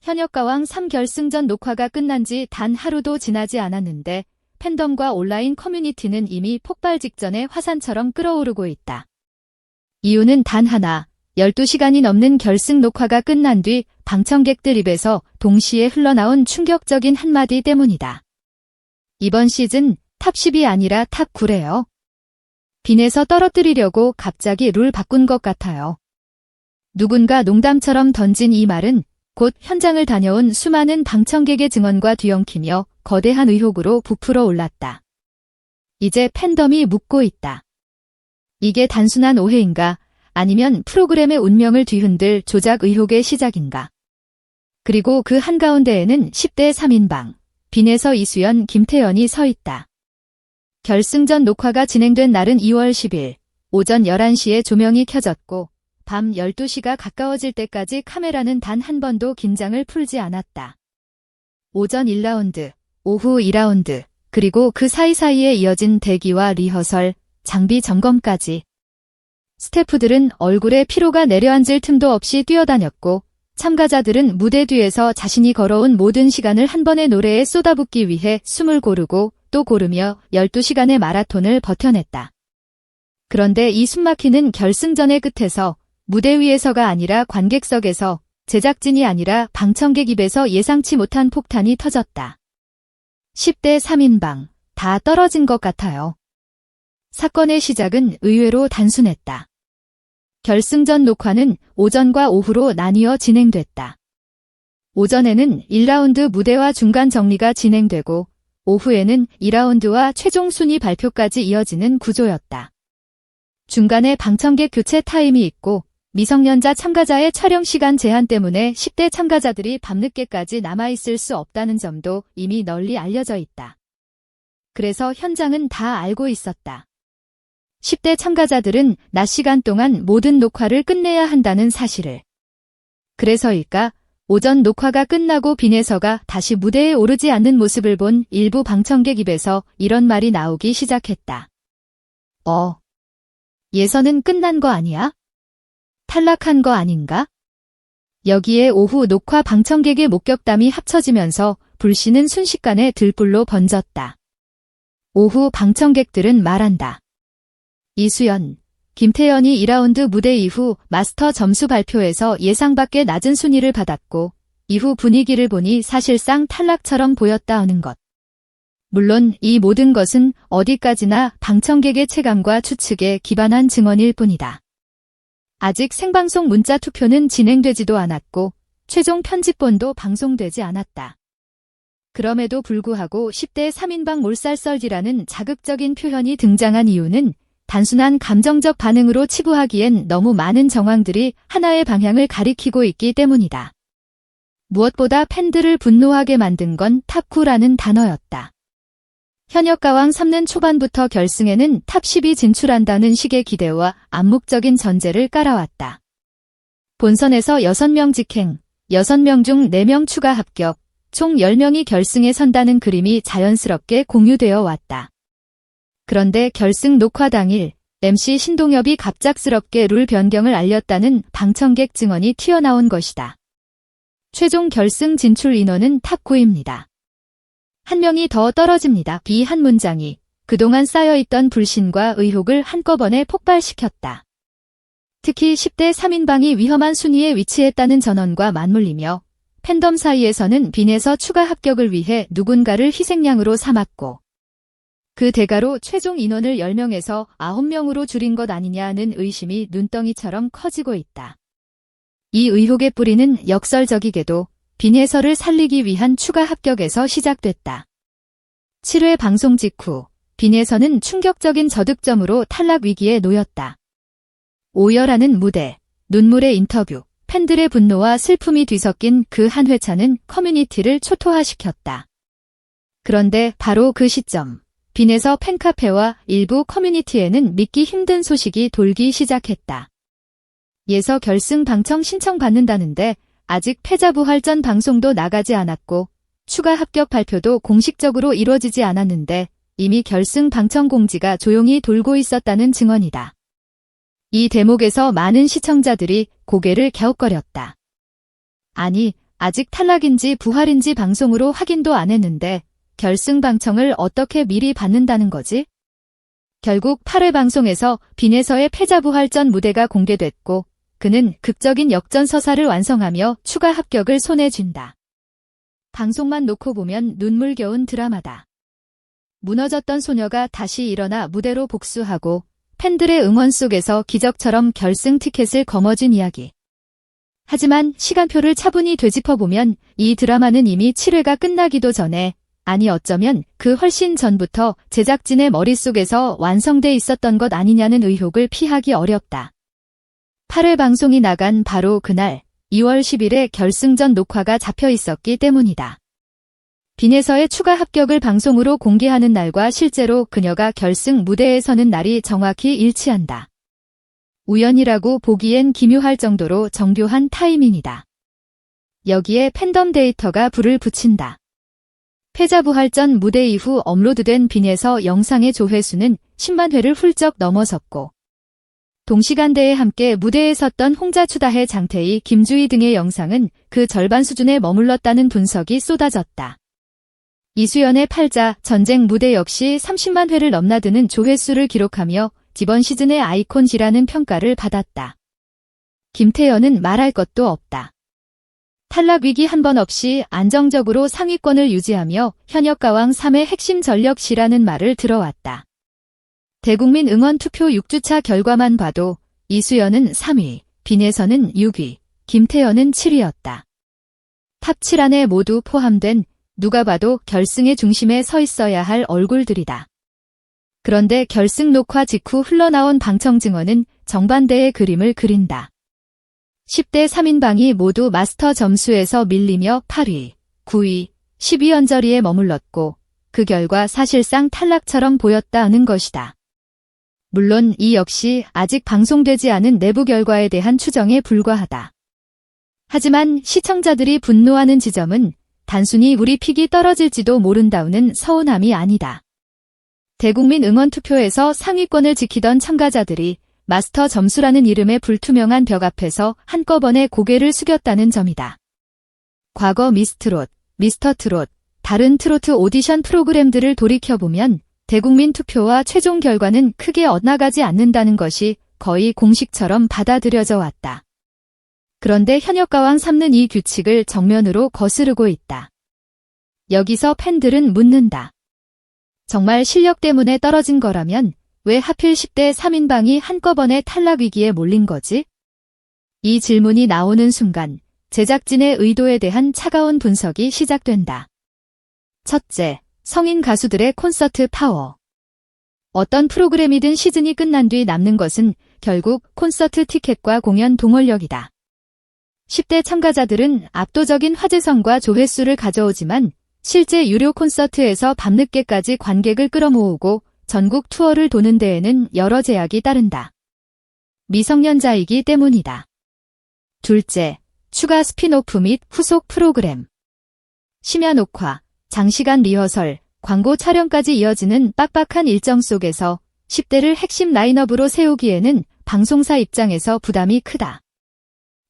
현역가왕 3결승전 녹화가 끝난 지 단 하루도 지나지 않았는데 팬덤과 온라인 커뮤니티는 이미 폭발 직전에 화산처럼 끓어오르고 있다. 이유는 단 하나, 12시간이 넘는 결승 녹화가 끝난 뒤 방청객들 입에서 동시에 흘러나온 충격적인 한마디 때문이다. 이번 시즌 탑 10이 아니라 탑 9래요. 빈에서 떨어뜨리려고 갑자기 룰 바꾼 것 같아요. 누군가 농담처럼 던진 이 말은 곧 현장을 다녀온 수많은 방청객의 증언과 뒤엉키며 거대한 의혹으로 부풀어 올랐다. 이제 팬덤이 묻고 있다. 이게 단순한 오해인가? 아니면 프로그램의 운명을 뒤흔들 조작 의혹의 시작인가? 그리고 그 한가운데에는 10대 3인방, 빈에서 이수연, 김태연이 서 있다. 결승전 녹화가 진행된 날은 2월 10일, 오전 11시에 조명이 켜졌고 밤 12시가 가까워질 때까지 카메라는 단 한 번도 긴장을 풀지 않았다. 오전 1라운드, 오후 2라운드, 그리고 그 사이사이에 이어진 대기와 리허설, 장비 점검까지. 스태프들은 얼굴에 피로가 내려앉을 틈도 없이 뛰어다녔고 참가자들은 무대 뒤에서 자신이 걸어온 모든 시간을 한 번의 노래에 쏟아붓기 위해 숨을 고르고 또 고르며 12시간의 마라톤을 버텨냈다. 그런데 이 숨막히는 결승전의 끝에서 무대 위에서가 아니라 관객석에서, 제작진이 아니라 방청객 입에서 예상치 못한 폭탄이 터졌다. 10대 3인방, 다 떨어진 것 같아요. 사건의 시작은 의외로 단순했다. 결승전 녹화는 오전과 오후로 나뉘어 진행됐다. 오전에는 1라운드 무대와 중간 정리가 진행되고 오후에는 2라운드와 최종 순위 발표까지 이어지는 구조였다. 중간에 방청객 교체 타임이 있고 미성년자 참가자의 촬영 시간 제한 때문에 10대 참가자들이 밤늦게까지 남아있을 수 없다는 점도 이미 널리 알려져 있다. 그래서 현장은 다 알고 있었다. 10대 참가자들은 낮 시간 동안 모든 녹화를 끝내야 한다는 사실을. 그래서일까? 오전 녹화가 끝나고 빈에서가 다시 무대에 오르지 않는 모습을 본 일부 방청객 입에서 이런 말이 나오기 시작했다. 예선은 끝난 거 아니야? 탈락한 거 아닌가? 여기에 오후 녹화 방청객의 목격담이 합쳐지면서 불씨는 순식간에 들불로 번졌다. 오후 방청객들은 말한다. 이수연, 김태연이 2라운드 무대 이후 마스터 점수 발표에서 예상 밖의 낮은 순위를 받았고 이후 분위기를 보니 사실상 탈락처럼 보였다는 것. 물론 이 모든 것은 어디까지나 방청객의 체감과 추측에 기반한 증언일 뿐이다. 아직 생방송 문자 투표는 진행되지도 않았고 최종 편집본도 방송되지 않았다. 그럼에도 불구하고 10대 3인방 몰살썰기라는 자극적인 표현이 등장한 이유는 단순한 감정적 반응으로 치부하기엔 너무 많은 정황들이 하나의 방향을 가리키고 있기 때문이다. 무엇보다 팬들을 분노하게 만든 건 탑9라는 단어였다. 현역가왕 3는 초반부터 결승에는 탑 10이 진출한다는 식의 기대와 암묵적인 전제를 깔아왔다. 본선에서 6명 직행, 6명 중 4명 추가 합격, 총 10명이 결승에 선다는 그림이 자연스럽게 공유되어 왔다. 그런데 결승 녹화 당일 MC 신동엽이 갑작스럽게 룰 변경을 알렸다는 방청객 증언이 튀어나온 것이다. 최종 결승 진출 인원은 탑 9입니다. 한 명이 더 떨어집니다. 이 한 문장이 그동안 쌓여있던 불신과 의혹을 한꺼번에 폭발시켰다. 특히 10대 3인방이 위험한 순위에 위치했다는 전언과 맞물리며 팬덤 사이에서는 빈에서 추가 합격을 위해 누군가를 희생양으로 삼았고 그 대가로 최종 인원을 10명에서 9명으로 줄인 것 아니냐는 의심이 눈덩이처럼 커지고 있다. 이 의혹의 뿌리는 역설적이게도 빈에서를 살리기 위한 추가 합격에서 시작됐다. 7회 방송 직후 빈에서는 충격적인 저득점으로 탈락 위기에 놓였다. 오열하는 무대, 눈물의 인터뷰, 팬들의 분노와 슬픔이 뒤섞인 그 한 회차는 커뮤니티를 초토화시켰다. 그런데 바로 그 시점, 빈에서 팬카페와 일부 커뮤니티에는 믿기 힘든 소식이 돌기 시작했다. 예서 결승 방청 신청받는다는데 아직 패자부활전 방송도 나가지 않았고 추가 합격 발표도 공식적으로 이루어지지 않았는데 이미 결승 방청 공지가 조용히 돌고 있었다는 증언이다. 이 대목에서 많은 시청자들이 고개를 갸웃거렸다. 아니 아직 탈락인지 부활인지 방송으로 확인도 안 했는데 결승 방청을 어떻게 미리 받는다는 거지? 결국 8회 방송에서 빈에서의 패자부활전 무대가 공개됐고 그는 극적인 역전서사를 완성하며 추가 합격을 손에 쥔다. 방송만 놓고 보면 눈물겨운 드라마다. 무너졌던 소녀가 다시 일어나 무대로 복수하고 팬들의 응원 속에서 기적처럼 결승 티켓을 거머쥔 이야기. 하지만 시간표를 차분히 되짚어보면 이 드라마는 이미 7회가 끝나기도 전에, 아니 어쩌면 그 훨씬 전부터 제작진의 머릿속에서 완성돼 있었던 것 아니냐는 의혹을 피하기 어렵다. 8회 방송이 나간 바로 그날 2월 10일에 결승전 녹화가 잡혀 있었기 때문이다. 빈에서의 추가 합격을 방송으로 공개하는 날과 실제로 그녀가 결승 무대에 서는 날이 정확히 일치한다. 우연이라고 보기엔 기묘할 정도로 정교한 타이밍이다. 여기에 팬덤 데이터가 불을 붙인다. 패자부활전 무대 이후 업로드된 빈에서 영상의 조회수는 10만 회를 훌쩍 넘어섰고 동시간대에 함께 무대에 섰던 홍자추다해 장태희, 김주희 등의 영상은 그 절반 수준에 머물렀다는 분석이 쏟아졌다. 이수연의 팔자, 전쟁 무대 역시 30만 회를 넘나드는 조회수를 기록하며 이번 시즌의 아이콘이라는 평가를 받았다. 김태연은 말할 것도 없다. 탈락 위기 한 번 없이 안정적으로 상위권을 유지하며 현역가왕 3의 핵심 전력시라는 말을 들어왔다. 대국민 응원 투표 6주차 결과만 봐도 이수연은 3위, 빈에서는 6위, 김태연은 7위였다. 탑 7 안에 모두 포함된 누가 봐도 결승의 중심에 서 있어야 할 얼굴들이다. 그런데 결승 녹화 직후 흘러나온 방청 증언은 정반대의 그림을 그린다. 10대 3인방이 모두 마스터 점수에서 밀리며 8위, 9위, 10위 언저리에 머물렀고 그 결과 사실상 탈락처럼 보였다는 것이다. 물론 이 역시 아직 방송되지 않은 내부 결과에 대한 추정에 불과하다. 하지만 시청자들이 분노하는 지점은 단순히 우리 픽이 떨어질지도 모른다는 서운함이 아니다. 대국민 응원 투표에서 상위권을 지키던 참가자들이 마스터 점수라는 이름의 불투명한 벽 앞에서 한꺼번에 고개를 숙였다는 점이다. 과거 미스트롯, 미스터트롯, 다른 트로트 오디션 프로그램들을 돌이켜보면 대국민 투표와 최종 결과는 크게 엇나가지 않는다는 것이 거의 공식처럼 받아들여져 왔다. 그런데 현역가왕 3는 이 규칙을 정면으로 거스르고 있다. 여기서 팬들은 묻는다. 정말 실력 때문에 떨어진 거라면 왜 하필 10대 3인방이 한꺼번에 탈락 위기에 몰린 거지? 이 질문이 나오는 순간 제작진의 의도에 대한 차가운 분석이 시작된다. 첫째, 성인 가수들의 콘서트 파워. 어떤 프로그램이든 시즌이 끝난 뒤 남는 것은 결국 콘서트 티켓과 공연 동원력이다. 10대 참가자들은 압도적인 화제성과 조회수를 가져오지만 실제 유료 콘서트에서 밤늦게까지 관객을 끌어모으고 전국 투어를 도는 데에는 여러 제약이 따른다. 미성년자이기 때문이다. 둘째, 추가 스핀오프 및 후속 프로그램. 심야 녹화, 장시간 리허설, 광고 촬영까지 이어지는 빡빡한 일정 속에서 10대를 핵심 라인업으로 세우기에는 방송사 입장에서 부담이 크다.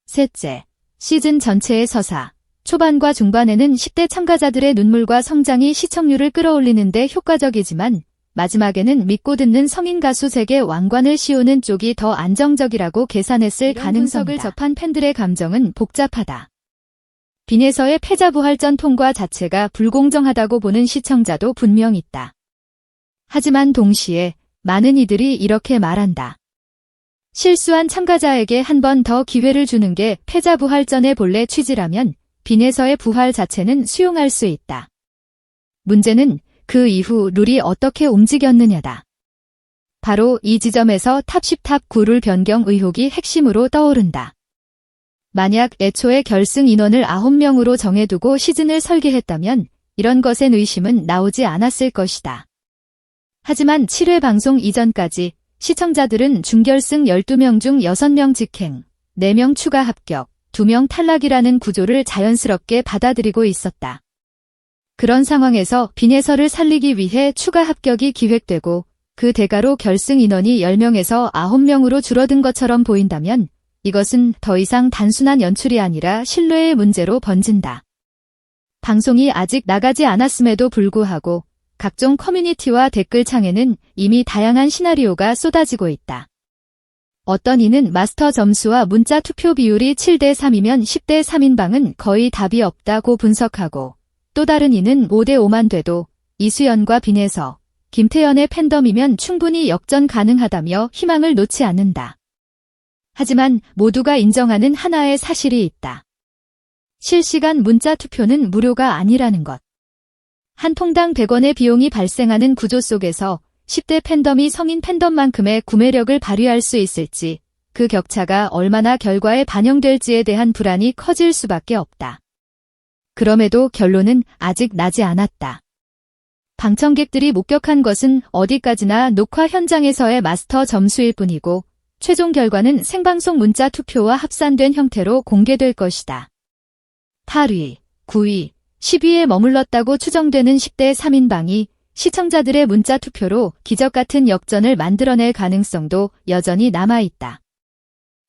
셋째, 시즌 전체의 서사. 초반과 중반에는 10대 참가자들의 눈물과 성장이 시청률을 끌어올리는 데 효과적이지만 마지막에는 믿고 듣는 성인 가수 세계 왕관을 씌우는 쪽이 더 안정적이라고 계산했을 가능성을 접한 팬들의 감정은 복잡하다. 빈에서의 패자부활전 통과 자체가 불공정하다고 보는 시청자도 분명 있다. 하지만 동시에 많은 이들이 이렇게 말한다. 실수한 참가자에게 한 번 더 기회를 주는 게 패자부활전의 본래 취지라면 빈에서의 부활 자체는 수용할 수 있다. 문제는 그 이후 룰이 어떻게 움직였느냐다. 바로 이 지점에서 탑 10, 탑 9룰 변경 의혹이 핵심으로 떠오른다. 만약 애초에 결승 인원을 9명으로 정해두고 시즌을 설계했다면 이런 것엔 의심은 나오지 않았을 것이다. 하지만 7회 방송 이전까지 시청자들은 준결승 12명 중 6명 직행, 4명 추가 합격, 2명 탈락이라는 구조를 자연스럽게 받아들이고 있었다. 그런 상황에서 빈에서를 살리기 위해 추가 합격이 기획되고 그 대가로 결승 인원이 10명에서 9명으로 줄어든 것처럼 보인다면 이것은 더 이상 단순한 연출이 아니라 신뢰의 문제로 번진다. 방송이 아직 나가지 않았음에도 불구하고 각종 커뮤니티와 댓글창에는 이미 다양한 시나리오가 쏟아지고 있다. 어떤 이는 마스터 점수와 문자 투표 비율이 7대 3이면 10대 3인방은 거의 답이 없다고 분석하고, 또 다른 이는 5대 5만 돼도 이수연과 빈에서 김태연의 팬덤이면 충분히 역전 가능하다며 희망을 놓지 않는다. 하지만 모두가 인정하는 하나의 사실이 있다. 실시간 문자 투표는 무료가 아니라는 것. 한 통당 100원의 비용이 발생하는 구조 속에서 10대 팬덤이 성인 팬덤만큼의 구매력을 발휘할 수 있을지, 그 격차가 얼마나 결과에 반영될지에 대한 불안이 커질 수밖에 없다. 그럼에도 결론은 아직 나지 않았다. 방청객들이 목격한 것은 어디까지나 녹화 현장에서의 마스터 점수일 뿐이고, 최종 결과는 생방송 문자 투표와 합산된 형태로 공개될 것이다. 8위, 9위, 10위에 머물렀다고 추정되는 10대 3인방이 시청자들의 문자 투표로 기적같은 역전을 만들어낼 가능성도 여전히 남아있다.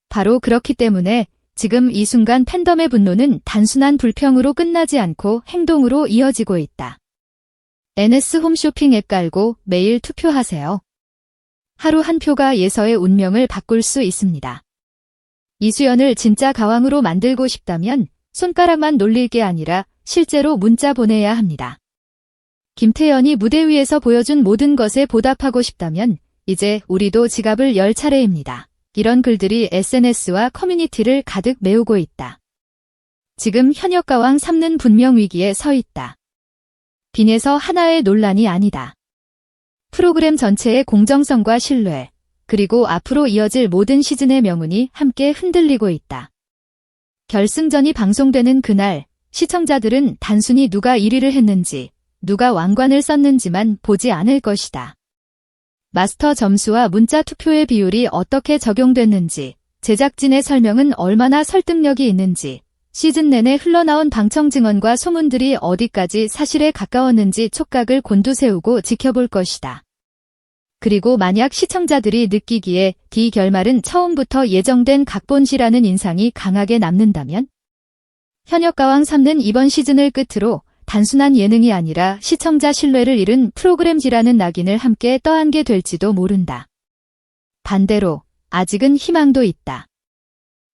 바로 그렇기 때문에 지금 이 순간 팬덤의 분노는 단순한 불평으로 끝나지 않고 행동으로 이어지고 있다. NS 홈쇼핑 앱 깔고 매일 투표하세요. 하루 한 표가 예서의 운명을 바꿀 수 있습니다. 이수연을 진짜 가왕으로 만들고 싶다면 손가락만 놀릴 게 아니라 실제로 문자 보내야 합니다. 김태연이 무대 위에서 보여준 모든 것에 보답하고 싶다면 이제 우리도 지갑을 열 차례입니다. 이런 글들이 SNS와 커뮤니티를 가득 메우고 있다. 지금 현역가왕 3는 분명 위기에 서 있다. 빈에서 하나의 논란이 아니다. 프로그램 전체의 공정성과 신뢰, 그리고 앞으로 이어질 모든 시즌의 명운이 함께 흔들리고 있다. 결승전이 방송되는 그날, 시청자들은 단순히 누가 1위를 했는지, 누가 왕관을 썼는지만 보지 않을 것이다. 마스터 점수와 문자 투표의 비율이 어떻게 적용됐는지, 제작진의 설명은 얼마나 설득력이 있는지, 시즌 내내 흘러나온 방청 증언과 소문들이 어디까지 사실에 가까웠는지 촉각을 곤두세우고 지켜볼 것이다. 그리고 만약 시청자들이 느끼기에 D 결말은 처음부터 예정된 각본시라는 인상이 강하게 남는다면? 현역가왕 3는 이번 시즌을 끝으로 단순한 예능이 아니라 시청자 신뢰를 잃은 프로그램지라는 낙인을 함께 떠안게 될지도 모른다. 반대로 아직은 희망도 있다.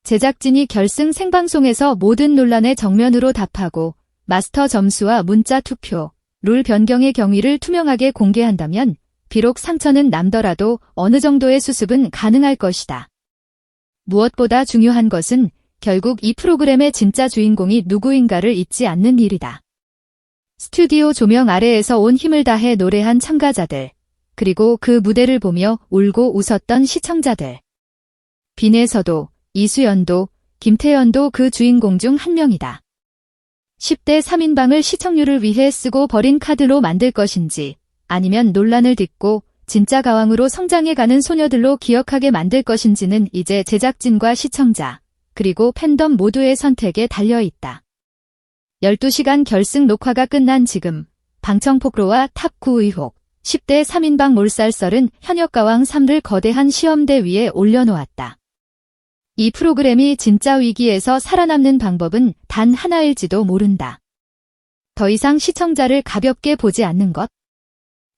제작진이 결승 생방송에서 모든 논란의 정면으로 답하고 마스터 점수와 문자 투표, 룰 변경의 경위를 투명하게 공개한다면 비록 상처는 남더라도 어느 정도의 수습은 가능할 것이다. 무엇보다 중요한 것은 결국 이 프로그램의 진짜 주인공이 누구인가를 잊지 않는 일이다. 스튜디오 조명 아래에서 온 힘을 다해 노래한 참가자들, 그리고 그 무대를 보며 울고 웃었던 시청자들. 빈에서도, 이수연도, 김태연도 그 주인공 중 한 명이다. 10대 3인방을 시청률을 위해 쓰고 버린 카드로 만들 것인지, 아니면 논란을 딛고 진짜 가왕으로 성장해가는 소녀들로 기억하게 만들 것인지는 이제 제작진과 시청자, 그리고 팬덤 모두의 선택에 달려있다. 12시간 결승 녹화가 끝난 지금, 방청폭로와 탑9 의혹, 10대 3인방 몰살설은 현역가왕 3를 거대한 시험대 위에 올려놓았다. 이 프로그램이 진짜 위기에서 살아남는 방법은 단 하나일지도 모른다. 더 이상 시청자를 가볍게 보지 않는 것,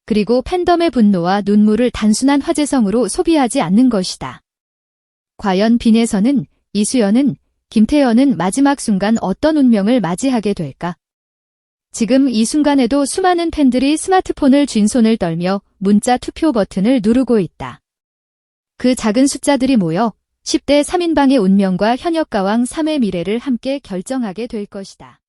그리고 팬덤의 분노와 눈물을 단순한 화제성으로 소비하지 않는 것이다. 과연 빈에서는, 이수연은, 김태연은 마지막 순간 어떤 운명을 맞이하게 될까? 지금 이 순간에도 수많은 팬들이 스마트폰을 쥔 손을 떨며 문자 투표 버튼을 누르고 있다. 그 작은 숫자들이 모여 10대 3인방의 운명과 현역가왕 3의 미래를 함께 결정하게 될 것이다.